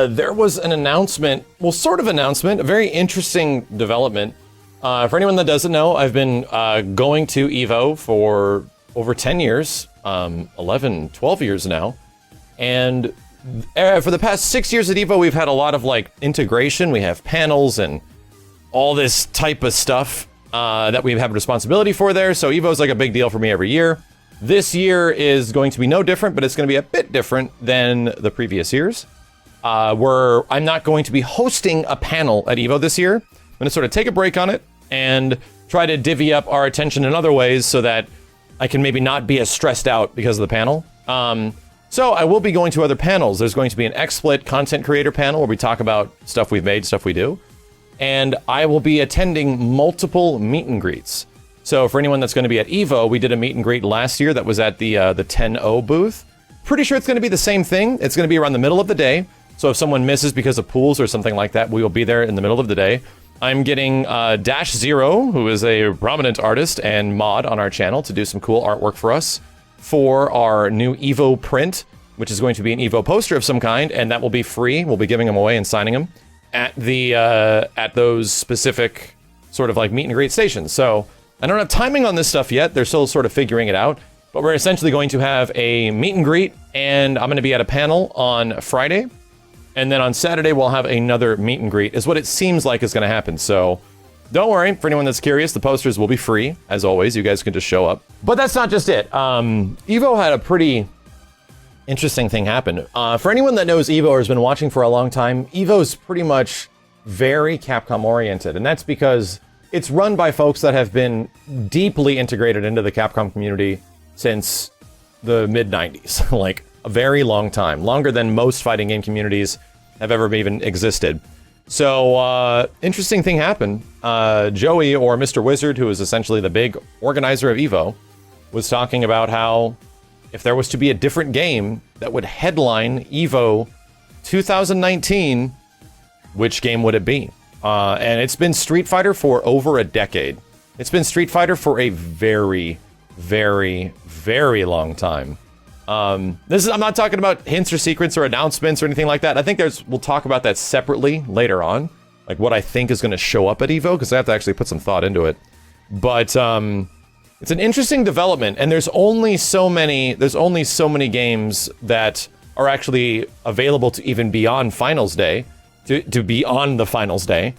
There was an announcement, well, sort of announcement, a very interesting development. For anyone that doesn't know, I've been going to EVO for over 10 years, 11, 12 years now. And for the past 6 years at EVO, we've had a lot of like integration. We have panels and all this type of stuff that we have responsibility for there. So EVO is like a big deal for me every year. This year is going to be no different, but it's going to be a bit different than the previous years. I'm not going to be hosting a panel at EVO this year. I'm going to sort of take a break on it and try to divvy up our attention in other ways so that I can maybe not be as stressed out because of the panel. So I will be going to other panels. There's going to be an XSplit content creator panel where we talk about stuff we've made, stuff we do. And I will be attending multiple meet and greets. So for anyone that's going to be at EVO, we did a meet and greet last year that was at the 10-0 booth. Pretty sure it's going to be the same thing. It's going to be around the middle of the day. So if someone misses because of pools or something like that, we will be there in the middle of the day. I'm getting Dash Zero, who is a prominent artist and mod on our channel, to do some cool artwork for us for our new EVO print, which is going to be an EVO poster of some kind, and that will be free. We'll be giving them away and signing them at the at those specific sort of like meet and greet stations. So I don't have timing on this stuff yet. They're still sort of figuring it out, but we're essentially going to have a meet and greet, and I'm going to be at a panel on Friday. And then on Saturday, we'll have another meet and greet, is what it seems like is going to happen. So don't worry, for anyone that's curious, the posters will be free. As always, you guys can just show up. But that's not just it. EVO had a pretty interesting thing happen. For anyone that knows EVO or has been watching for a long time, EVO's pretty much very Capcom oriented. And that's because it's run by folks that have been deeply integrated into the Capcom community since the mid-90s. Like, a very long time, longer than most fighting game communities have ever even existed. So, interesting thing happened. Joey, or Mr. Wizard, who is essentially the big organizer of EVO, was talking about how if there was to be a different game that would headline EVO 2019, which game would it be? And it's been Street Fighter for over a decade. It's been Street Fighter for a very, very, very long time. I'm not talking about hints or secrets or announcements or anything like that. I think we'll talk about that separately later on, like what I think is going to show up at EVO, because I have to actually put some thought into it. But it's an interesting development, and there's only so many games that are actually available to even be on Finals Day, to be on the Finals Day.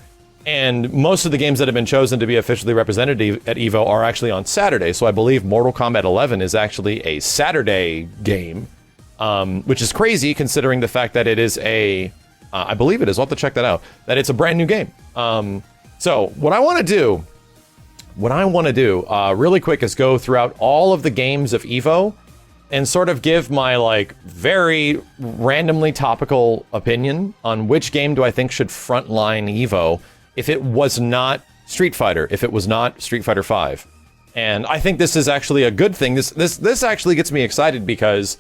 And most of the games that have been chosen to be officially represented at EVO are actually on Saturday. So I believe Mortal Kombat 11 is actually a Saturday game, which is crazy considering the fact that it is I believe it is, I'll have to check that out, that it's a brand new game. So what I want to do really quick is go throughout all of the games of EVO and sort of give my like very randomly topical opinion on which game do I think should frontline EVO if it was not Street Fighter, if it was not Street Fighter V. And I think this is actually a good thing. This actually gets me excited because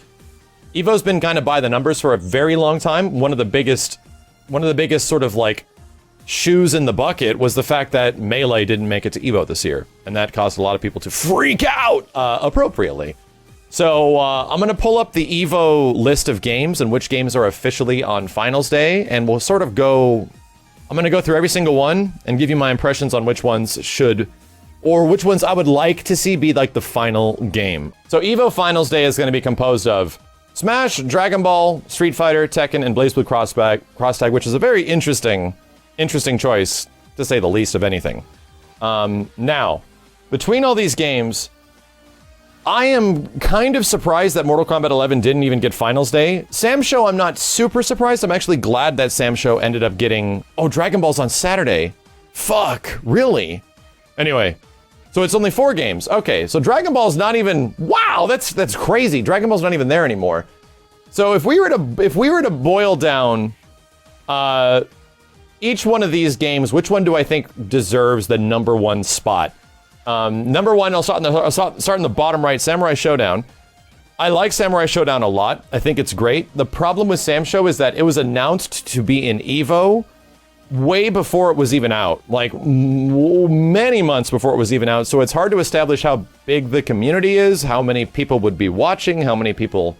EVO's been kind of by the numbers for a very long time. One of the biggest sort of like shoes in the bucket was the fact that Melee didn't make it to EVO this year. And that caused a lot of people to freak out appropriately. So I'm going to pull up the EVO list of games and which games are officially on Finals Day, and we'll sort of I'm going to go through every single one and give you my impressions on which ones should, or which ones I would like to see be like the final game. So EVO Finals Day is going to be composed of Smash, Dragon Ball, Street Fighter, Tekken, and BlazBlue Cross Tag, which is a very interesting choice, to say the least of anything. Now, between all these games, I am kind of surprised that Mortal Kombat 11 didn't even get Finals Day. Sam Show, I'm not super surprised. I'm actually glad that Sam Show ended up getting... Oh, Dragon Ball's on Saturday. Fuck, really? Anyway, so it's only 4 games. Okay, so Dragon Ball's not even... Wow, that's crazy. Dragon Ball's not even there anymore. So if we were to boil down each one of these games, which one do I think deserves the number 1 spot? Number 1, I'll start in the bottom right, Samurai Showdown. I like Samurai Showdown a lot. I think it's great. The problem with Sam Show is that it was announced to be in EVO way before it was even out. Like, many months before it was even out. So it's hard to establish how big the community is, how many people would be watching, how many people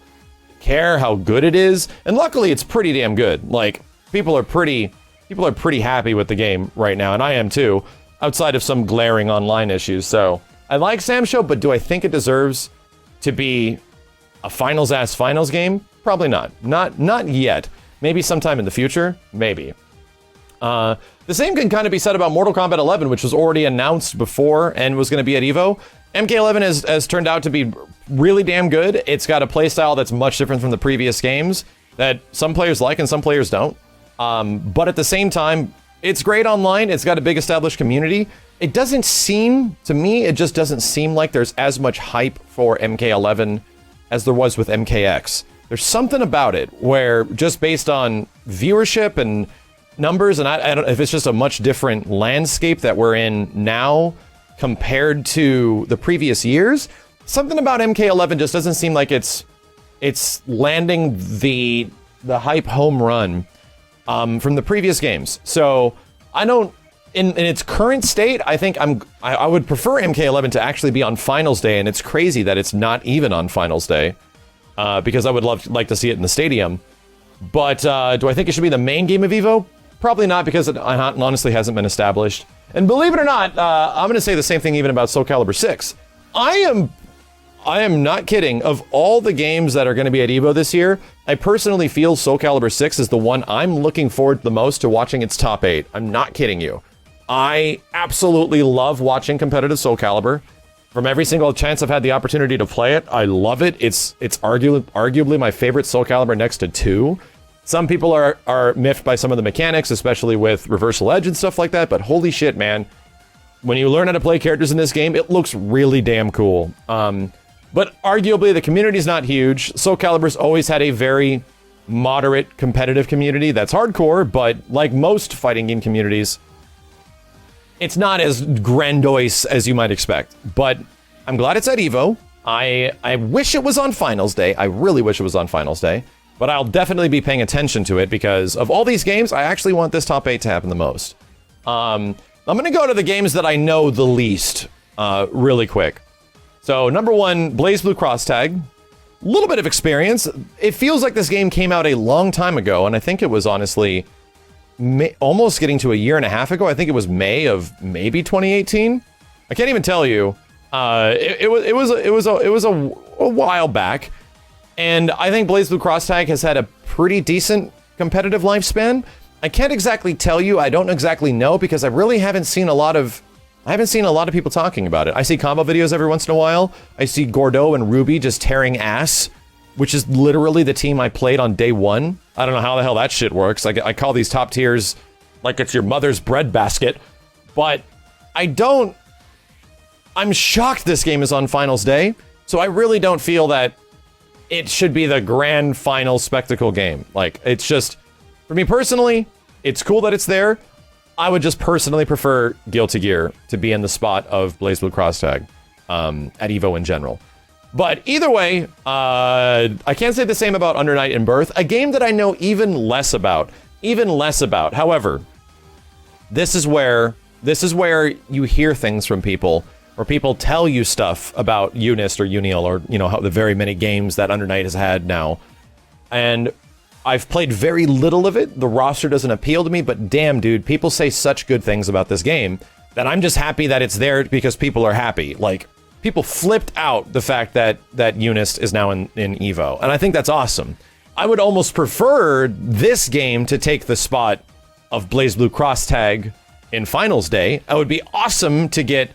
care how good it is. And luckily, it's pretty damn good. Like, people are pretty happy with the game right now, and I am too, outside of some glaring online issues. So I like Sam's show, but do I think it deserves to be a finals-ass finals game? Probably not. Not yet. Maybe sometime in the future. Maybe. The same can kind of be said about Mortal Kombat 11, which was already announced before and was going to be at EVO. MK11 has turned out to be really damn good. It's got a playstyle that's much different from the previous games that some players like and some players don't. But at the same time, it's great online. It's got a big established community. It doesn't seem, to me, it just doesn't seem like there's as much hype for MK11 as there was with MKX. There's something about it where just based on viewership and numbers, and I don't know if it's just a much different landscape that we're in now compared to the previous years, something about MK11 just doesn't seem like it's landing the hype home run from the previous games. So I don't, in its current state, I think I would prefer MK11 to actually be on finals day, and it's crazy that it's not even on finals day, because I would like to see it in the stadium. But do I think it should be the main game of EVO? Probably not, because it honestly hasn't been established. And believe it or not, I'm going to say the same thing even about Soul Calibur 6. I am not kidding. Of all the games that are going to be at EVO this year, I personally feel Soul Calibur 6 is the one I'm looking forward the most to watching its top 8. I'm not kidding you. I absolutely love watching competitive Soul Calibur. From every single chance I've had the opportunity to play it, I love it. It's arguably my favorite Soul Calibur next to 2. Some people are miffed by some of the mechanics, especially with Reversal Edge and stuff like that, but holy shit, man. When you learn how to play characters in this game, it looks really damn cool. But arguably, the community's not huge. Soul Calibur's always had a very moderate competitive community that's hardcore, but like most fighting game communities, it's not as grandiose as you might expect. But I'm glad it's at EVO. I wish it was on Finals Day. I really wish it was on Finals Day. But I'll definitely be paying attention to it because of all these games, I actually want this top 8 to happen the most. I'm going to go to the games that I know the least really quick. So number 1, BlazBlue Cross Tag. A little bit of experience. It feels like this game came out a long time ago, and I think it was honestly almost getting to a year and a half ago. I think it was May of maybe 2018. I can't even tell you. It was a while back. And I think BlazBlue Cross Tag has had a pretty decent competitive lifespan. I can't exactly tell you. I don't exactly know because I really haven't seen a lot of people talking about it. I see combo videos every once in a while. I see Gordo and Ruby just tearing ass, which is literally the team I played on day 1. I don't know how the hell that shit works. I call these top tiers like it's your mother's breadbasket, but I'm shocked this game is on finals day. So I really don't feel that it should be the grand final spectacle game. Like, it's just, for me personally, it's cool that it's there. I would just personally prefer Guilty Gear to be in the spot of BlazBlue Cross Tag at EVO in general. But either way, I can't say the same about Under Night in Birth, a game that I know even less about. However, this is where you hear things from people, or people tell you stuff about Unist or Uniel, or, you know, how the very many games that Under Night has had now. And I've played very little of it. The roster doesn't appeal to me, but damn, dude, people say such good things about this game that I'm just happy that it's there because people are happy. Like, people flipped out the fact that Unist is now in EVO, and I think that's awesome. I would almost prefer this game to take the spot of BlazBlue Cross Tag in Finals Day. It would be awesome to get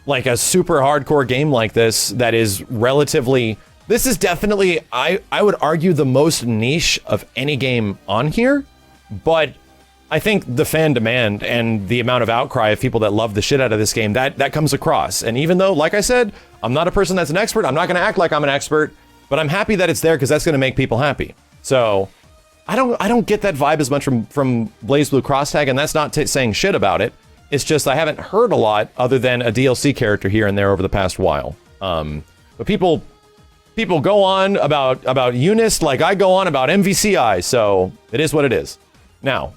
like a super hardcore game like this that is relatively... This is definitely, I would argue, the most niche of any game on here, but I think the fan demand and the amount of outcry of people that love the shit out of this game, that comes across. And even though, like I said, I'm not a person that's an expert, I'm not going to act like I'm an expert, but I'm happy that it's there because that's going to make people happy. So I don't get that vibe as much from BlazBlue Cross Tag, and that's not saying shit about it. It's just I haven't heard a lot other than a DLC character here and there over the past while. But people go on about Unist like I go on about MVCI, so it is what it is. Now,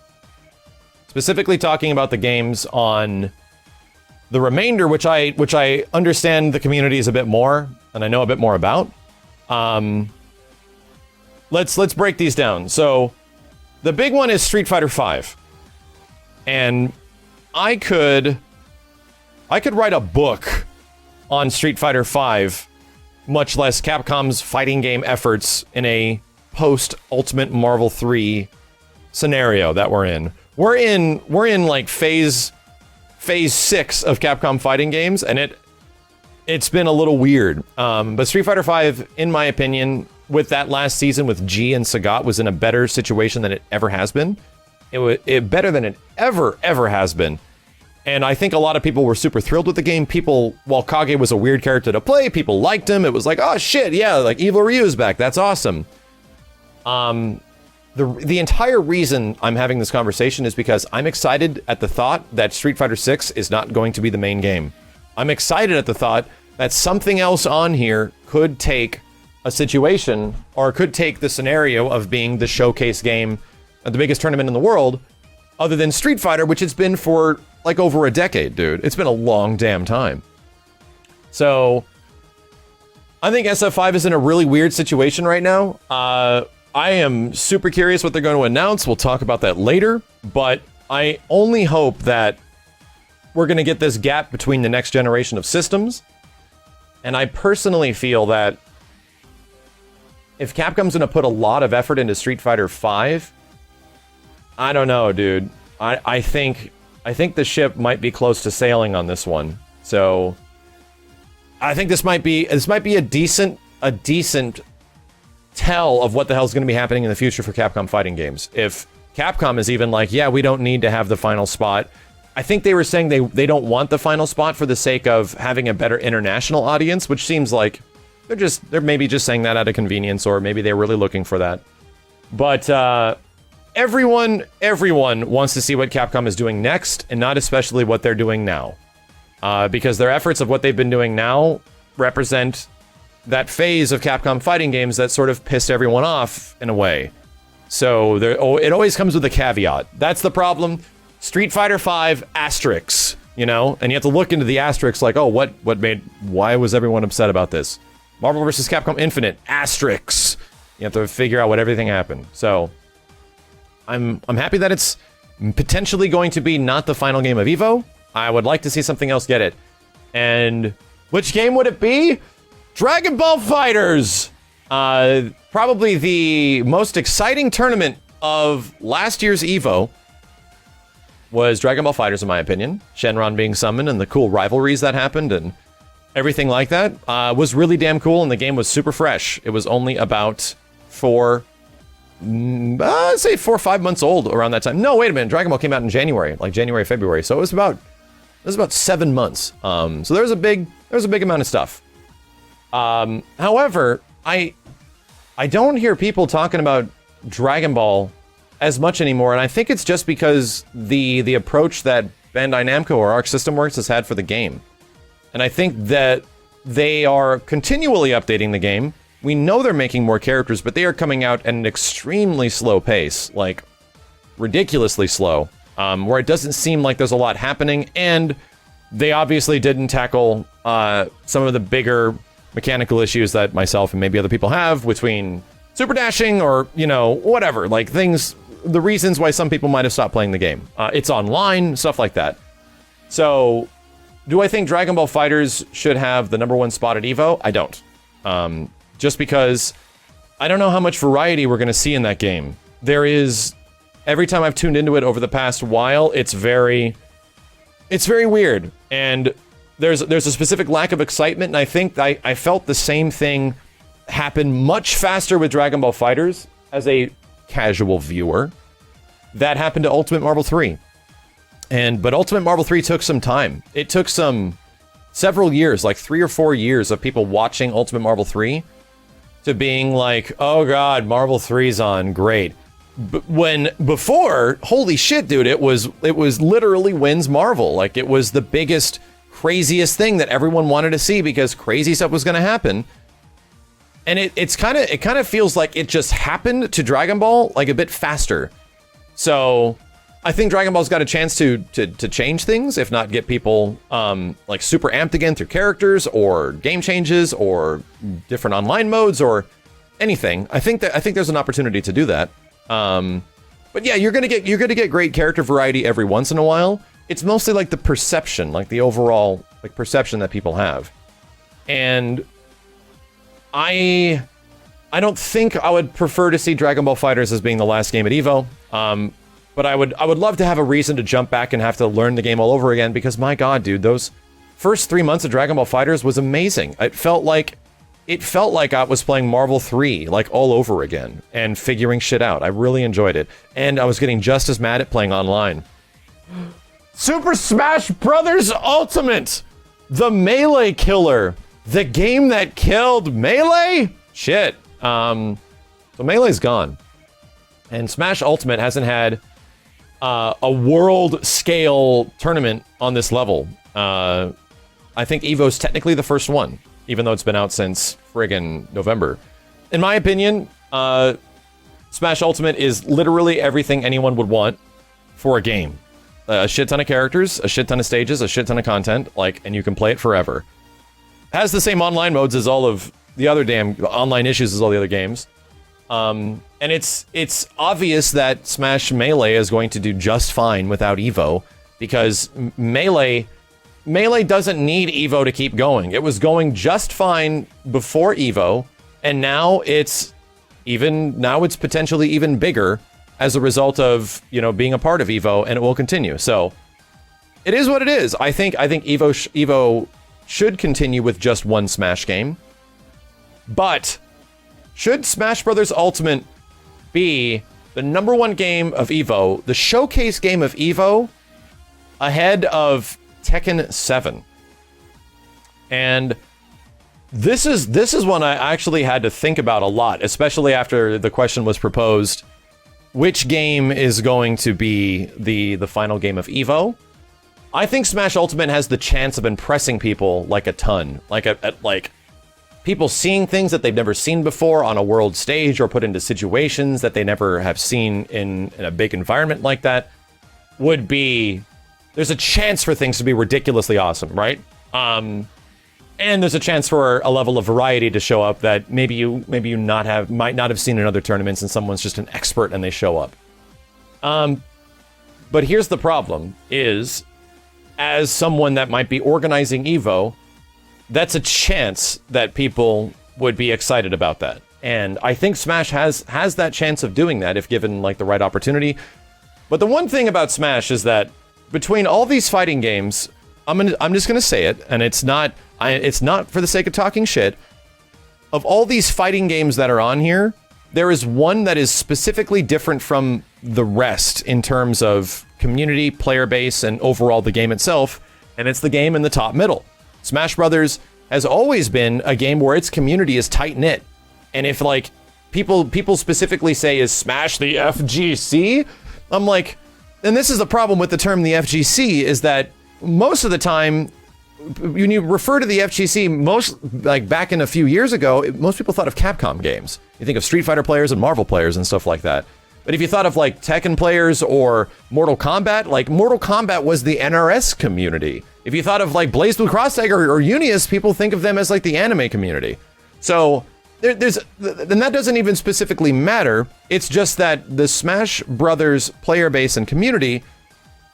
specifically talking about the games on the remainder, which I understand the community is a bit more, and I know a bit more about. let's break these down. So the big one is Street Fighter V. And I could write a book on Street Fighter V, much less Capcom's fighting game efforts in a post-Ultimate Marvel 3 scenario that we're in. We're in like phase 6 of Capcom fighting games, and it's been a little weird. But Street Fighter V, in my opinion, with that last season with G and Sagat, was in a better situation than it ever has been. It was better than it ever has been. And I think a lot of people were super thrilled with the game. People, while Kage was a weird character to play, people liked him. It was like, oh shit, yeah, like EVO Ryu's back. That's awesome. The entire reason I'm having this conversation is because I'm excited at the thought that Street Fighter 6 is not going to be the main game. I'm excited at the thought that something else on here could take a situation, or could take the scenario of being the showcase game at the biggest tournament in the world, other than Street Fighter, which it's been for like over a decade, dude. It's been a long damn time. So I think SF5 is in a really weird situation right now. I am super curious what they're going to announce. We'll talk about that later, but I only hope that we're going to get this gap between the next generation of systems. And I personally feel that if Capcom's going to put a lot of effort into Street Fighter V, I don't know, dude. I think the ship might be close to sailing on this one. So I think this might be a decent tell of what the hell's going to be happening in the future for Capcom fighting games. If Capcom is even like, yeah, we don't need to have the final spot. I think they were saying they don't want the final spot for the sake of having a better international audience, which seems like they're maybe just saying that out of convenience, or maybe they're really looking for that. But everyone wants to see what Capcom is doing next, and not especially what they're doing now. Because their efforts of what they've been doing now represent that phase of Capcom fighting games that sort of pissed everyone off in a way. So it always comes with a caveat. That's the problem. Street Fighter V asterisks, you know? And you have to look into the asterisks like, oh, why was everyone upset about this? Marvel vs. Capcom Infinite, asterisks. You have to figure out what everything happened. So I'm happy that it's potentially going to be not the final game of EVO. I would like to see something else get it. And which game would it be? Dragon Ball FighterZ! Probably the most exciting tournament of last year's EVO was Dragon Ball FighterZ, in my opinion. Shenron being summoned and the cool rivalries that happened and everything like that was really damn cool, and the game was super fresh. It was only about 4 or 5 months old around that time. No, wait a minute. Dragon Ball came out in January, like January, February. So it was about 7 months. So there was a big amount of stuff. However, I don't hear people talking about Dragon Ball as much anymore, and I think it's just because the approach that Bandai Namco or Arc System Works has had for the game. And I think that they are continually updating the game. We know they're making more characters, but they are coming out at an extremely slow pace, like ridiculously slow, where it doesn't seem like there's a lot happening, and they obviously didn't tackle some of the bigger mechanical issues that myself and maybe other people have between super dashing or, you know, whatever, like things, the reasons why some people might have stopped playing the game. It's online, stuff like that. So do I think Dragon Ball FighterZ should have the #1 spot at EVO? I don't. Just because I don't know how much variety we're going to see in that game. There is, every time I've tuned into it over the past while, it's very weird. And there's a specific lack of excitement, and I think I felt the same thing happen much faster with Dragon Ball FighterZ as a casual viewer. That happened to Ultimate Marvel 3. But Ultimate Marvel 3 took some time. It took several years, like 3 or 4 years of people watching Ultimate Marvel 3 to being like, oh god, Marvel 3's on, great. Before, holy shit, dude, it was literally wins Marvel. Like, it was the biggest, craziest thing that everyone wanted to see because crazy stuff was going to happen. And it kind of feels like it just happened to Dragon Ball like a bit faster. So I think Dragon Ball's got a chance to change things, if not get people like super amped again through characters or game changes or different online modes or anything. I think there's an opportunity to do that. But yeah, you're gonna get great character variety every once in a while. It's mostly like the perception, like the overall like perception that people have. And I don't think I would prefer to see Dragon Ball FighterZ as being the last game at EVO. But I would love to have a reason to jump back and have to learn the game all over again, because my god, dude, those first 3 months of Dragon Ball FighterZ was amazing. It felt like I was playing Marvel 3 like all over again and figuring shit out. I really enjoyed it. And I was getting just as mad at playing online. Super Smash Bros. Ultimate! The Melee Killer! The game that killed Melee? Shit. So Melee's gone. And Smash Ultimate hasn't had a world-scale tournament on this level. I think EVO's technically the first one, even though it's been out since friggin' November. In my opinion, Smash Ultimate is literally everything anyone would want for a game. A shit ton of characters, a shit ton of stages, a shit ton of content, like, and you can play it forever. Has the same online modes as all of the other damn online issues as all the other games. And it's obvious that Smash Melee is going to do just fine without EVO, because Melee doesn't need EVO to keep going. It was going just fine before EVO, and now it's potentially even bigger as a result of, you know, being a part of EVO, and it will continue. So it is what it is. I think EVO should continue with just one Smash game. But should Smash Bros. Ultimate be the #1 game of EVO, the showcase game of EVO, ahead of Tekken 7? And this is one I actually had to think about a lot, especially after the question was proposed, which game is going to be the final game of EVO? I think Smash Ultimate has the chance of impressing people like a ton, like people seeing things that they've never seen before on a world stage, or put into situations that they never have seen in a big environment like that. There's a chance for things to be ridiculously awesome, right? And there's a chance for a level of variety to show up that maybe you might not have seen in other tournaments, and someone's just an expert and they show up. But here's the problem, is as someone that might be organizing EVO, that's a chance that people would be excited about that. And I think Smash has that chance of doing that if given like the right opportunity. But the one thing about Smash is that between all these fighting games, I'm just gonna say it, and it's not for the sake of talking shit. Of all these fighting games that are on here, there is one that is specifically different from the rest in terms of community, player base, and overall the game itself, and it's the game in the top middle. Smash Brothers has always been a game where its community is tight-knit. And if, like, people specifically say, is Smash the FGC? I'm like, and this is the problem with the term the FGC, is that most of the time, when you refer to the FGC, like back in a few years ago, most people thought of Capcom games. You think of Street Fighter players and Marvel players and stuff like that. But if you thought of like Tekken players or Mortal Kombat, like Mortal Kombat was the NRS community. If you thought of like BlazBlue Cross Tag or Unius, people think of them as like the anime community. So and that doesn't even specifically matter. It's just that the Smash Brothers player base and community,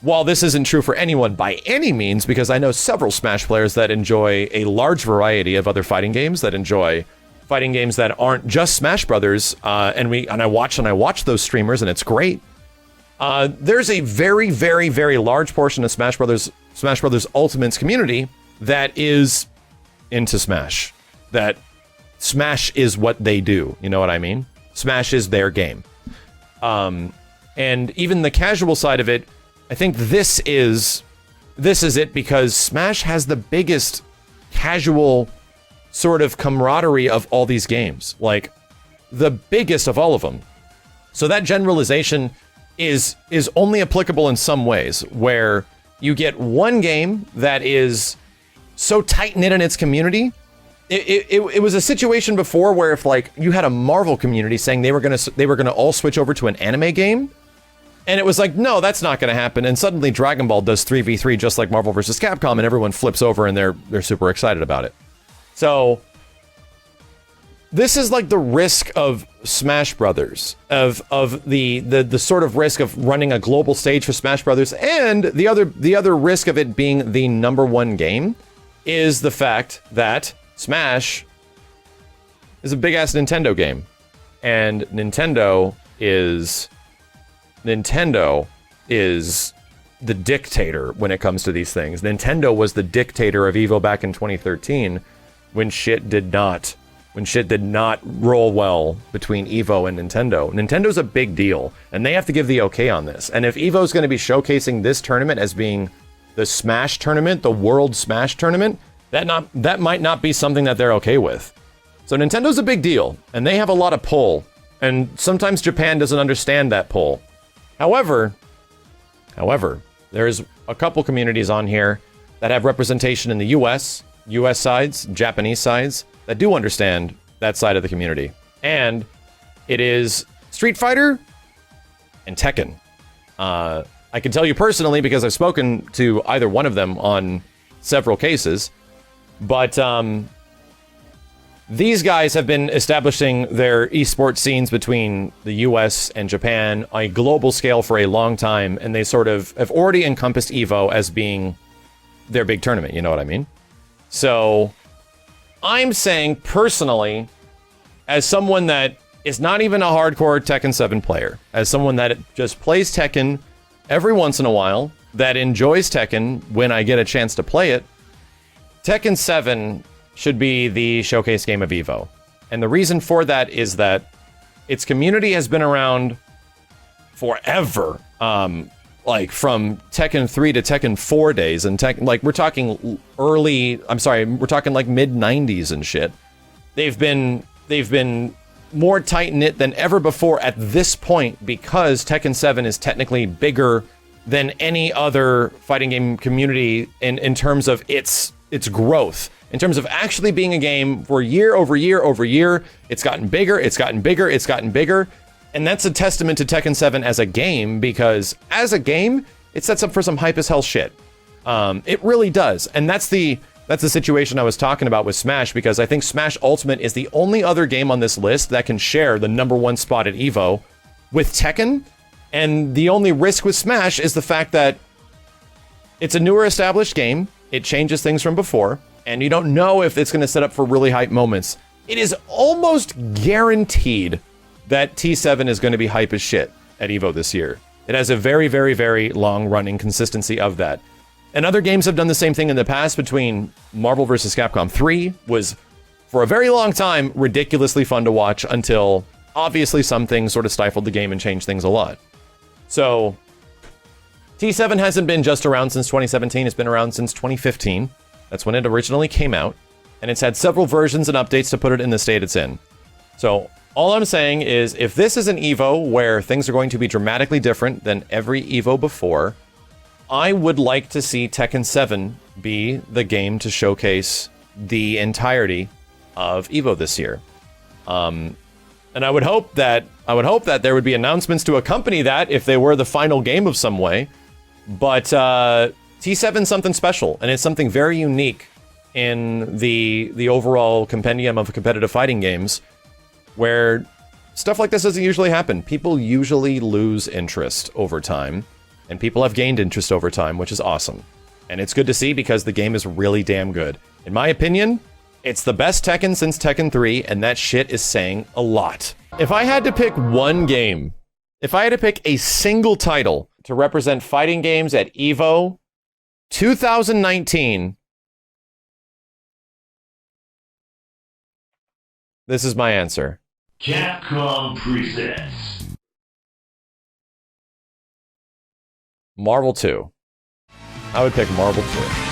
while this isn't true for anyone by any means, because I know several Smash players that enjoy a large variety of other fighting games, that enjoy fighting games that aren't just Smash Brothers, and I watch those streamers, and it's great. There's a very, very, very large portion of Smash Brothers Ultimate's community that is into Smash. That Smash is what they do. You know what I mean? Smash is their game. And even the casual side of it, I think this is it, because Smash has the biggest casual sort of camaraderie of all these games, like the biggest of all of them. So that generalization is only applicable in some ways, where you get one game that is so tight-knit in its community. It was a situation before where if like you had a Marvel community saying they were gonna all switch over to an anime game, and it was like, no, that's not gonna happen, and suddenly Dragon Ball does 3v3 just like Marvel vs. Capcom, and everyone flips over and they're super excited about it. So this is like the risk of Smash Brothers, of the sort of risk of running a global stage for Smash Brothers, and the other risk of it being the #1 game is the fact that Smash is a big ass Nintendo game, and Nintendo is the dictator when it comes to these things. Nintendo was the dictator of EVO back in 2013 when shit did not roll well between EVO and Nintendo. Nintendo's a big deal, and they have to give the okay on this. And if EVO's going to be showcasing this tournament as being the Smash tournament, the World Smash tournament, that might not be something that they're okay with. So Nintendo's a big deal, and they have a lot of pull, and sometimes Japan doesn't understand that pull. However, there's a couple communities on here that have representation in the US sides, Japanese sides, that do understand that side of the community. And it is Street Fighter and Tekken. I can tell you personally because I've spoken to either one of them on several cases, but these guys have been establishing their esports scenes between the US and Japan on a global scale for a long time, and they sort of have already encompassed EVO as being their big tournament, you know what I mean? So I'm saying personally, as someone that is not even a hardcore Tekken 7 player, as someone that just plays Tekken every once in a while, that enjoys Tekken when I get a chance to play it, Tekken 7 should be the showcase game of EVO. And the reason for that is that its community has been around forever. Like from Tekken 3 to Tekken 4 days, and we're talking we're talking like mid-90s and shit. They've been more tight-knit than ever before at this point because Tekken 7 is technically bigger than any other fighting game community in terms of its growth. In terms of actually being a game for year over year over year, it's gotten bigger, it's gotten bigger, it's gotten bigger. And that's a testament to Tekken 7 as a game, because as a game, it sets up for some hype as hell shit. It really does. And that's the situation I was talking about with Smash, because I think Smash Ultimate is the only other game on this list that can share the #1 spot at EVO with Tekken. And the only risk with Smash is the fact that it's a newer established game. It changes things from before, and you don't know if it's going to set up for really hype moments. It is almost guaranteed that T7 is going to be hype as shit at EVO this year. It has a very, very, very long-running consistency of that. And other games have done the same thing in the past. Between Marvel vs. Capcom 3 was, for a very long time, ridiculously fun to watch until, obviously, some things sort of stifled the game and changed things a lot. So, T7 hasn't been just around since 2017, it's been around since 2015. That's when it originally came out, and it's had several versions and updates to put it in the state it's in. So, all I'm saying is, if this is an EVO where things are going to be dramatically different than every EVO before, I would like to see Tekken 7 be the game to showcase the entirety of EVO this year. And I would hope that there would be announcements to accompany that if they were the final game of some way. But T7's something special, and it's something very unique in the overall compendium of competitive fighting games, where stuff like this doesn't usually happen. People usually lose interest over time, and people have gained interest over time, which is awesome. And it's good to see because the game is really damn good. In my opinion, it's the best Tekken since Tekken 3, and that shit is saying a lot. If I had to pick one game, if I had to pick a single title to represent fighting games at EVO 2019, this is my answer. Capcom presents Marvel 2. I would pick Marvel 2.